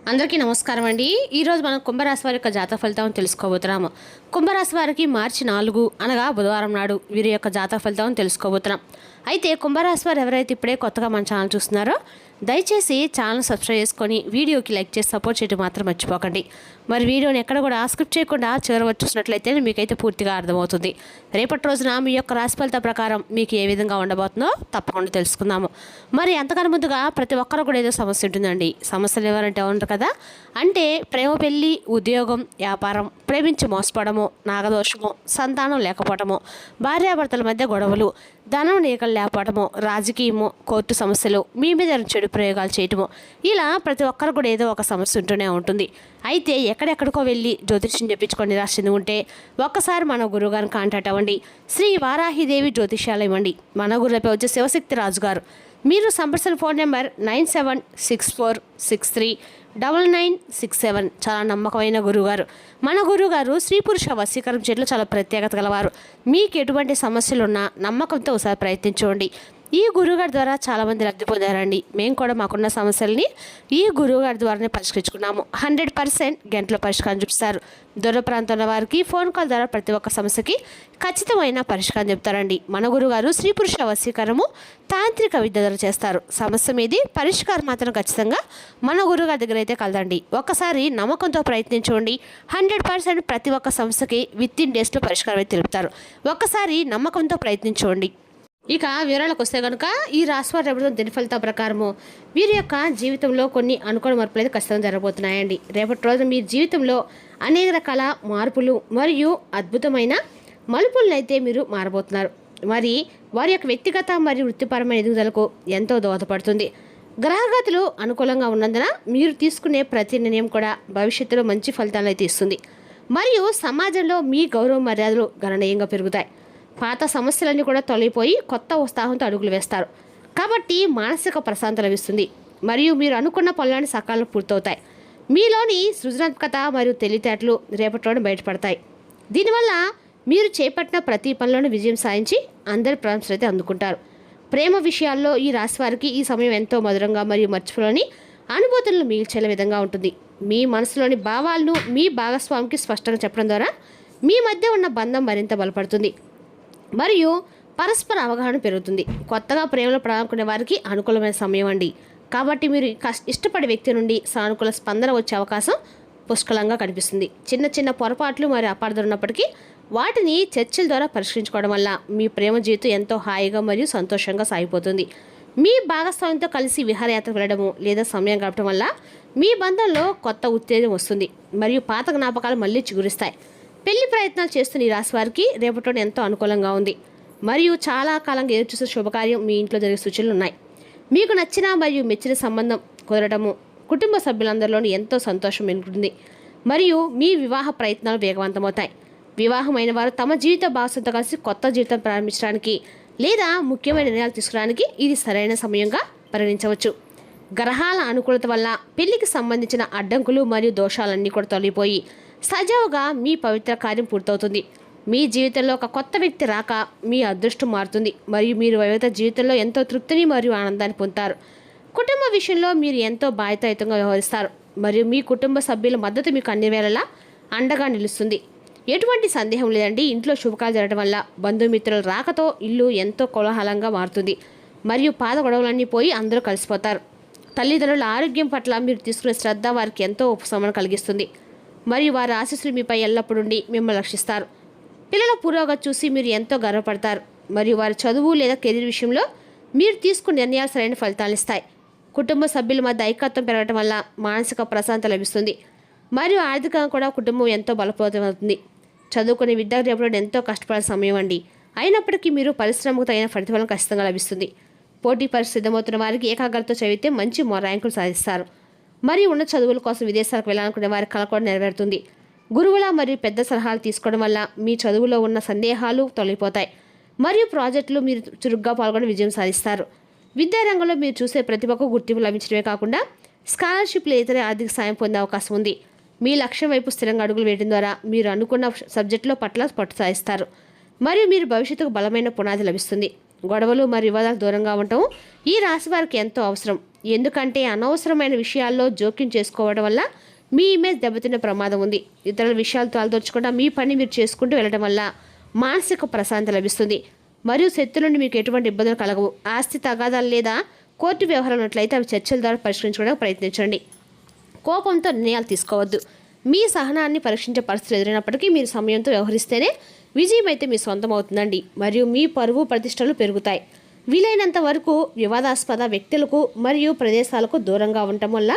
అందరికీ నమస్కారం అండి. ఈరోజు మనం కుంభరాశి వారి యొక్క జాతక ఫలితం తెలుసుకోబోతున్నాము. కుంభరాశి వారికి మార్చి 4 అనగా బుధవారం నాడు వీరి యొక్క జాతక ఫలితం తెలుసుకోబోతున్నాం. అయితే కుంభరాశి వారు ఎవరైతే ఇప్పుడే కొత్తగా మన ఛానల్ చూస్తున్నారో దయచేసి ఛానల్ సబ్స్క్రైబ్ చేసుకొని వీడియోకి లైక్ చేసి సపోర్ట్ చేయడం మాత్రం మర్చిపోకండి. మరి వీడియోని ఎక్కడ కూడా స్కిప్ చేయకుండా చివరి వరకు చూసినట్లయితే మీకైతే పూర్తిగా అర్థమవుతుంది. రేపటి రోజున మీ యొక్క రాశి ఫలిత ప్రకారం మీకు ఏ విధంగా ఉండబోతుందో తప్పకుండా తెలుసుకుందాము. మరి అంతకన్నా ముందుగా ప్రతి ఒక్కరు కూడా ఏదో సమస్య ఉంటుందండి. సమస్యలు ఎవరంటే ఉంటారు కదా, అంటే ప్రేమ, పెళ్లి, ఉద్యోగం, వ్యాపారం, ప్రేమించి మోసపోవడము, నాగదోషము, సంతానం లేకపోవడము, భార్యాభర్తల మధ్య గొడవలు, ధనం నీకలు లేకపోవడము, రాజకీయము, కోర్టు సమస్యలు, మీ మీద చెడు ప్రయోగాలు చేయటము, ఇలా ప్రతి ఒక్కరు కూడా ఏదో ఒక సమస్య ఉంటూనే ఉంటుంది. అయితే ఎక్కడెక్కడికో వెళ్ళి జ్యోతిష్యం చెప్పించుకొని నిరాశ చెంది ఉంటే ఒక్కసారి మన గురువుగారిని కాంటాక్ట్ అవ్వండి. శ్రీ వారాహిదేవి జ్యోతిష్యాలయం అండి. మన గురువుపై వచ్చే శివశక్తి రాజు గారు. మీరు సంప్రదించిన ఫోన్ నెంబర్ 9764639967. చాలా నమ్మకమైన గురువుగారు. మన గురువుగారు స్త్రీ పురుష వశీకరణ చేయడంలో చాలా ప్రత్యేకత గలవారు. మీకు ఎటువంటి సమస్యలున్నా నమ్మకంతో ఒకసారి ప్రయత్నించండి. ఈ గురువుగారి ద్వారా చాలామంది లబ్ధి పొందారండి. మేము కూడా మాకున్న సమస్యల్ని ఈ గురువుగారి ద్వారానే పరిష్కరించుకున్నాము. 100% గంటల పరిష్కారం చూపిస్తారు. దూర ప్రాంతంలో వారికి ఫోన్ కాల్ ద్వారా ప్రతి ఒక్క సమస్యకి ఖచ్చితమైన పరిష్కారం చెప్తారండి. మన గురువుగారు స్త్రీ పురుష వశీకరణము తాంత్రిక విద్య ద్వారా చేస్తారు. సమస్య మీది పరిష్కారం మాత్రం ఖచ్చితంగా మన గురువుగారి దగ్గర అయితే కలదండి. ఒక్కసారి నమ్మకంతో ప్రయత్నించండి. 100% ప్రతి ఒక్క సమస్యకి విత్ ఇన్ డేస్లో పరిష్కారం అయితే తెలుపుతారు. ఒక్కసారి నమ్మకంతో ప్రయత్నించండి. ఇక వివరాలకు వస్తే కనుక ఈ రాశివారి రేపటి దిన ఫలితాల ప్రకారము వీరి యొక్క జీవితంలో కొన్ని అనుకోని మార్పులు అయితే ఖచ్చితంగా జరగబోతున్నాయండి. రేపటి రోజున మీ జీవితంలో అనేక రకాల మార్పులు మరియు అద్భుతమైన మలుపులను అయితే మీరు మారబోతున్నారు. మరి వారి యొక్క వ్యక్తిగత మరియు వృత్తిపరమైన ఎదుగుదలకు ఎంతో దోహదపడుతుంది. గ్రహగతులు అనుకూలంగా ఉన్నందున మీరు తీసుకునే ప్రతి నిర్ణయం కూడా భవిష్యత్తులో మంచి ఫలితాలను అయితే ఇస్తుంది. మరియు సమాజంలో మీ గౌరవ మర్యాదలు గణనీయంగా పెరుగుతాయి. పాత సమస్యలన్నీ కూడా తొలగిపోయి కొత్త ఉత్సాహంతో అడుగులు వేస్తారు. కాబట్టి మానసిక ప్రశాంతత లభిస్తుంది. మరియు మీరు అనుకున్న పనులన్నీ సకాలంలో పూర్తవుతాయి. మీలోని సృజనాత్మకత మరియు తెలివితేటలు రేపటిలోనే బయటపడతాయి. దీనివల్ల మీరు చేపట్టిన ప్రతి పనిలోనూ విజయం సాధించి అందరి ప్రశంసలు అయితే అందుకుంటారు. ప్రేమ విషయాల్లో ఈ రాశి వారికి ఈ సమయం ఎంతో మధురంగా మరియు మర్చిపోలేని అనుభూతులను మిగిల్చే విధంగా ఉంటుంది. మీ మనసులోని భావాలను మీ భాగస్వామికి స్పష్టంగా చెప్పడం ద్వారా మీ మధ్య ఉన్న బంధం మరింత బలపడుతుంది మరియు పరస్పర అవగాహన పెరుగుతుంది. కొత్తగా ప్రేమలో పడాలనుకునే వారికి అనుకూలమైన సమయం అండి. కాబట్టి మీరు ఇష్టపడే వ్యక్తి నుండి సానుకూల స్పందన వచ్చే అవకాశం పుష్కలంగా కనిపిస్తుంది. చిన్న చిన్న పొరపాట్లు మరియు అపార్థాలు ఉన్నప్పటికీ వాటిని చర్చల ద్వారా పరిష్కరించుకోవడం వల్ల మీ ప్రేమ జీవితం ఎంతో హాయిగా మరియు సంతోషంగా సాగిపోతుంది. మీ భాగస్వామ్యంతో కలిసి విహారయాత్ర వెళ్ళడము లేదా సమయం గడపడం వల్ల మీ బంధంలో కొత్త ఉత్తేజం వస్తుంది మరియు పాత జ్ఞాపకాలు మళ్ళీ చిగురిస్తాయి. పెళ్లి ప్రయత్నాలు చేస్తున్న ఈ రాశి వారికి రేపటి ఎంతో అనుకూలంగా ఉంది. మరియు చాలా కాలంగా ఎదురుచూసే శుభకార్యం మీ ఇంట్లో జరిగే సూచనలు ఉన్నాయి. మీకు నచ్చిన మరియు మెచ్చిన సంబంధం కుదరడము కుటుంబ సభ్యులందరిలోనూ ఎంతో సంతోషం ఉంటుంది. మరియు మీ వివాహ ప్రయత్నాలు వేగవంతమవుతాయి. వివాహమైన వారు తమ జీవిత భాగస్వామితో కలిసి కొత్త జీవితం ప్రారంభించడానికి లేదా ముఖ్యమైన నిర్ణయాలు తీసుకోవడానికి ఇది సరైన సమయంగా పరిగణించవచ్చు. గ్రహాల అనుకూలత వల్ల పెళ్లికి సంబంధించిన అడ్డంకులు మరియు దోషాలన్నీ కూడా తొలగిపోయి సజావుగా మీ పవిత్ర కార్యం పూర్తవుతుంది. మీ జీవితంలో ఒక కొత్త వ్యక్తి రాక మీ అదృష్టం మారుతుంది మరియు మీరు వైవిధ్య జీవితంలో ఎంతో తృప్తిని మరియు ఆనందాన్ని పొందుతారు. కుటుంబ విషయంలో మీరు ఎంతో బాధ్యతాయుతంగా వ్యవహరిస్తారు మరియు మీ కుటుంబ సభ్యుల మద్దతు మీకు అన్ని వేళలా అండగా నిలుస్తుంది. ఎటువంటి సందేహం లేదండి, ఇంట్లో శుభకాలు జరగడం వల్ల బంధుమిత్రుల రాకతో ఇల్లు ఎంతో కోలాహలంగా మారుతుంది మరియు పాత గొడవలన్నీ పోయి అందరూ కలిసిపోతారు. తల్లిదండ్రుల ఆరోగ్యం పట్ల మీరు తీసుకునే శ్రద్ధ వారికి ఎంతో ఉపశమనం కలిగిస్తుంది మరియు వారి ఆశీస్సులు మీపై ఎల్లప్పుడూ మిమ్మల్ని రక్షిస్తారు. పిల్లల పురోగతి చూసి మీరు ఎంతో గర్వపడతారు మరియు వారి చదువు లేదా కెరీర్ విషయంలో మీరు తీసుకునే నిర్ణయాలు సరైన ఫలితాలు ఇస్తాయి. కుటుంబ సభ్యుల మధ్య ఐకత్వం పెరగడం వల్ల మానసిక ప్రశాంతత లభిస్తుంది మరియు ఆర్థికంగా కూడా కుటుంబం ఎంతో బలపడుతుంది. చదువుకునే విద్యార్థులు ఎంతో కష్టపడే సమయం అండి. అయినప్పటికీ మీరు పరిశ్రమకు తగిన ప్రతిఫలం ఖచ్చితంగా లభిస్తుంది. పోటీ పరీక్ష సిద్ధమవుతున్న వారికి ఏకాగ్రతతో చదివితే మంచి ర్యాంకులు సాధిస్తారు మరియు ఉన్న చదువుల కోసం విదేశాలకు వెళ్ళాలనుకునే వారి కళ కూడా నెరవేరుతుంది. గురువుల మరియు పెద్ద సలహాలు తీసుకోవడం వల్ల మీ చదువులో ఉన్న సందేహాలు తొలగిపోతాయి మరియు ప్రాజెక్టులు మీరు చురుగ్గా పాల్గొని విజయం సాధిస్తారు. విద్యారంగంలో మీరు చూసే ప్రతిభకు గుర్తింపు లభించడమే కాకుండా స్కాలర్షిప్లు ఇతర ఆర్థిక సాయం పొందే అవకాశం ఉంది. మీ లక్ష్యం వైపు స్థిరంగా అడుగులు వేయడం ద్వారా మీరు అనుకున్న సబ్జెక్టులో పట్ల పట్టు సాధిస్తారు మరియు మీరు భవిష్యత్తుకు బలమైన పునాది లభిస్తుంది. గొడవలు మరియు వివాదాలకు దూరంగా ఉండటం ఈ రాశి వారికి ఎంతో అవసరం. ఎందుకంటే అనవసరమైన విషయాల్లో జోక్యం చేసుకోవడం వల్ల మీ ఇమేజ్ దెబ్బతిన్న ప్రమాదం ఉంది. ఇతరుల విషయాలు తలదొచ్చకుండా మీ పని మీరు చేసుకుంటూ వెళ్ళడం వల్ల మానసిక ప్రశాంతత లభిస్తుంది. మరియు శత్రుల నుండి మీకు ఎటువంటి ఇబ్బందులు కలగవు. ఆస్తి తగాదాలు లేదా కోర్టు వ్యవహారం ఉన్నట్లయితే అవి చర్చల ద్వారా పరిష్కరించుకోవడానికి ప్రయత్నించండి. కోపంతో నిర్ణయాలు తీసుకోవద్దు. మీ సహనాన్ని పరీక్షించే పరిస్థితులు ఎదురైనప్పటికీ మీరు సమయంతో వ్యవహరిస్తేనే విజయం అయితే మీ సొంతం అవుతుందండి. మరియు మీ పరువు ప్రతిష్టలు పెరుగుతాయి. వీలైనంత వరకు వివాదాస్పద వ్యక్తులకు మరియు ప్రదేశాలకు దూరంగా ఉండటం వల్ల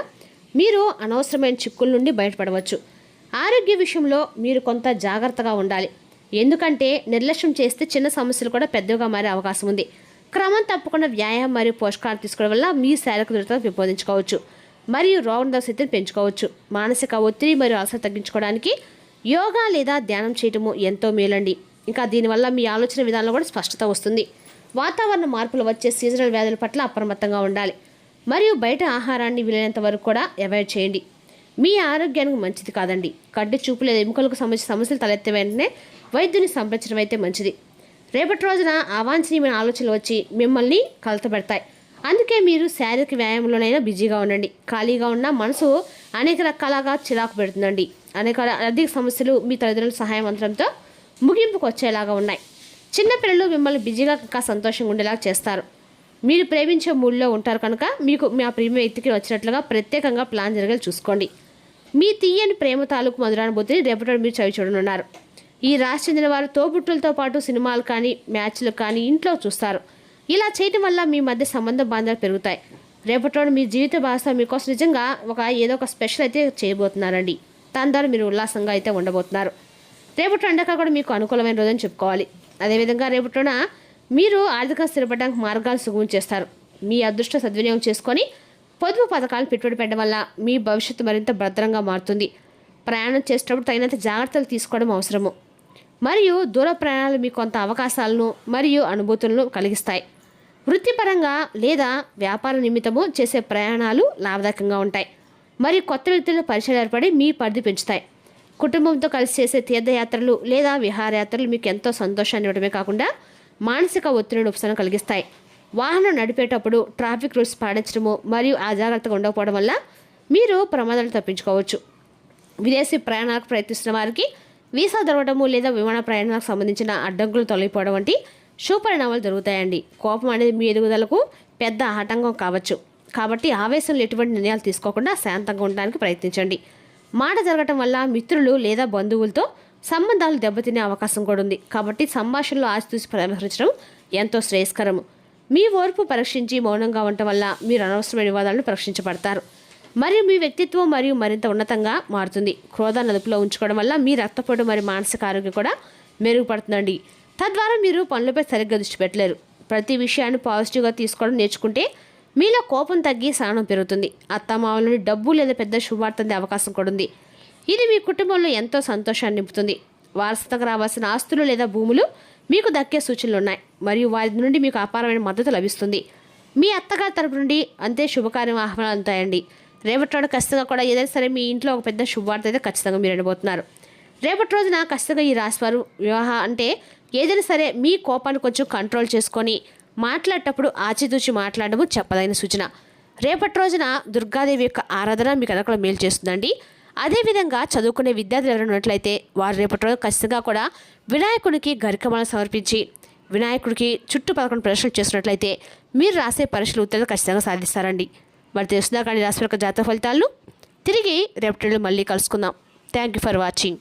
మీరు అనవసరమైన చిక్కుల నుండి బయటపడవచ్చు. ఆరోగ్య విషయంలో మీరు కొంత జాగ్రత్తగా ఉండాలి. ఎందుకంటే నిర్లక్ష్యం చేస్తే చిన్న సమస్యలు కూడా పెద్దగా మారే అవకాశం ఉంది. క్రమం తప్పకుండా వ్యాయామం మరియు పోషకాలు తీసుకోవడం వల్ల మీ శారీరక దృఢతను పెంపొందించుకోవచ్చు మరియు రోగనిరోధక శక్తిని పెంచుకోవచ్చు. మానసిక ఒత్తిడి మరియు అలసట తగ్గించుకోవడానికి యోగా లేదా ధ్యానం చేయటము ఎంతో మేలండి. ఇంకా దీనివల్ల మీ ఆలోచన విధానంలో కూడా స్పష్టత వస్తుంది. వాతావరణ మార్పులు వచ్చే సీజనల్ వ్యాధుల పట్ల అప్రమత్తంగా ఉండాలి మరియు బయట ఆహారాన్ని వీలైనంత వరకు కూడా అవాయిడ్ చేయండి. మీ ఆరోగ్యానికి మంచిది కాదండి. కంటి చూపు లేదా ఎముకలకు సంబంధించిన సమస్యలు తలెత్తే వెంటనే వైద్యుని సంప్రదించడం అయితే మంచిది. రేపటి రోజున అవాంఛనీయమైన ఆలోచనలు వచ్చి మిమ్మల్ని కలతపెడతాయి. అందుకే మీరు శారీరక వ్యాయామంలోనైనా బిజీగా ఉండండి. ఖాళీగా ఉన్న మనసు అనేక రకాలుగా చిరాకు పెడుతుందండి. అనేక ఆర్థిక సమస్యలు మీ తల్లిదండ్రుల సహాయం అంతరంతో ముగింపుకు వచ్చేలాగా ఉన్నాయి. చిన్నపిల్లలు మిమ్మల్ని బిజీగా ఇంకా సంతోషంగా ఉండేలాగా చేస్తారు. మీరు ప్రేమించే మూడ్లో ఉంటారు కనుక మీకు మీ ప్రేమ వ్యక్తికి వచ్చినట్లుగా ప్రత్యేకంగా ప్లాన్ జరిగేలా చూసుకోండి. మీ తీయని ప్రేమ తాలూకు మధురానుభూతిని రేపటి మీరు చవి చూడనున్నారు. ఈ రాశి చెందిన వారు తోబుట్టులతో పాటు సినిమాలు కానీ మ్యాచ్లు కానీ ఇంట్లో చూస్తారు. ఇలా చేయటం వల్ల మీ మధ్య సంబంధ బాంధాలు పెరుగుతాయి. రేపటి మీ జీవిత భాష మీకోసం నిజంగా ఏదో ఒక స్పెషల్ అయితే చేయబోతున్నారండి. దాని ద్వారా మీరు ఉల్లాసంగా అయితే ఉండబోతున్నారు. రేపటి ఎండక కూడా మీకు అనుకూలమైన రోజని చెప్పుకోవాలి. అదేవిధంగా రేపటిన మీరు ఆర్థిక స్థిరపడడానికి మార్గాలు సుగమం చేస్తారు. మీ అదృష్ట సద్వినియోగం చేసుకొని పొదుపు పథకాలను పెట్టుబడి పెట్టడం వల్ల మీ భవిష్యత్తు మరింత భద్రంగా మారుతుంది. ప్రయాణం చేసేటప్పుడు తగినంత జాగ్రత్తలు తీసుకోవడం అవసరము. మరియు దూర ప్రయాణాలు మీకు కొంత అవకాశాలను మరియు అనుభూతులను కలిగిస్తాయి. వృత్తిపరంగా లేదా వ్యాపార నిమిత్తము చేసే ప్రయాణాలు లాభదాయకంగా ఉంటాయి మరియు కొత్త వ్యక్తులతో పరిచయం ఏర్పడి మీ పరిధి పెంచుతాయి. కుటుంబంతో కలిసి చేసే తీర్థయాత్రలు లేదా విహారయాత్రలు మీకు ఎంతో సంతోషాన్ని ఇవ్వడమే కాకుండా మానసిక ఒత్తిడిని ఉపశమనం కలిగిస్తాయి. వాహనం నడిపేటప్పుడు ట్రాఫిక్ రూల్స్ పాటించడము మరియు అజాగ్రత్తగా ఉండకపోవడం వల్ల మీరు ప్రమాదాలు తప్పించుకోవచ్చు. విదేశీ ప్రయాణాలకు ప్రయత్నిస్తున్న వారికి వీసా దొరకడము లేదా విమాన ప్రయాణాలకు సంబంధించిన అడ్డంకులు తొలగిపోవడం వంటి శుభపరిణామాలు జరుగుతాయండి. కోపం అనేది మీ ఎదుగుదలకు పెద్ద ఆటంకం కావచ్చు. కాబట్టి ఆవేశంలో ఎటువంటి నిర్ణయాలు తీసుకోకుండా శాంతంగా ఉండడానికి ప్రయత్నించండి. మాట జరగటం వల్ల మిత్రులు లేదా బంధువులతో సంబంధాలు దెబ్బతినే అవకాశం కూడా ఉంది. కాబట్టి సంభాషణలో ఆచితూచి వ్యవహరించడం ఎంతో శ్రేయస్కరము. మీ ఓర్పు పరీక్షించి మౌనంగా ఉండటం వల్ల మీరు అనవసరమైన వివాదాలను పరీక్షించబడతారు మరియు మీ వ్యక్తిత్వం మరియు మరింత ఉన్నతంగా మారుతుంది. క్రోధాన్ని అదుపులో ఉంచుకోవడం వల్ల మీ రక్తపోటు మరియు మానసిక ఆరోగ్యం కూడా మెరుగుపడుతుందండి. తద్వారా మీరు పనులపై సరిగ్గా దృష్టి పెట్టలేరు. ప్రతి విషయాన్ని పాజిటివ్గా తీసుకోవడం నేర్చుకుంటే మీలో కోపం తగ్గి సహనం పెరుగుతుంది. అత్తమామల నుండి డబ్బు లేదా పెద్ద శుభార్త అందే అవకాశం కూడా ఉంది. ఇది మీ కుటుంబంలో ఎంతో సంతోషాన్ని నింపుతుంది. వారసత్వంగా రావాల్సిన ఆస్తులు లేదా భూములు మీకు దక్కే సూచనలు ఉన్నాయి మరియు వారి నుండి మీకు అపారమైన మద్దతు లభిస్తుంది. మీ అత్తగారి తరపు నుండి అంతే శుభకార్యం ఆహ్వానాలు అందుతాయండి. రేపటి రోజు ఖచ్చితంగా కూడా ఏదైనా సరే మీ ఇంట్లో ఒక పెద్ద శుభవార్త అయితే ఖచ్చితంగా మీరు వినబోతున్నారు. రేపటి రోజున ఖచ్చితంగా ఈ రాశివారు వివాహ అంటే ఏదైనా సరే మీ కోపాన్ని కొంచెం కంట్రోల్ చేసుకొని మాట్లాడేటప్పుడు ఆచితూచి మాట్లాడడం చెప్పదగిన సూచన. రేపటి రోజున దుర్గాదేవి యొక్క ఆరాధన మీకు అనుకూల మేలు చేస్తుందండి. అదేవిధంగా చదువుకునే విద్యార్థులు ఎవరైనా ఉన్నట్లయితే వారు రేపటి రోజు ఖచ్చితంగా కూడా వినాయకుడికి గరికమాలను సమర్పించి వినాయకుడికి చుట్టూ 11 ప్రదర్శనలు చేసినట్లయితే మీరు రాసే పరీక్షలు ఉత్తీర్ణత ఖచ్చితంగా సాధిస్తారండి. మరి తెలుస్తుందా కానీ రాశి యొక్క జాతక ఫలితాలను తిరిగి రేపటి మళ్ళీ కలుసుకుందాం. Thank you for watching.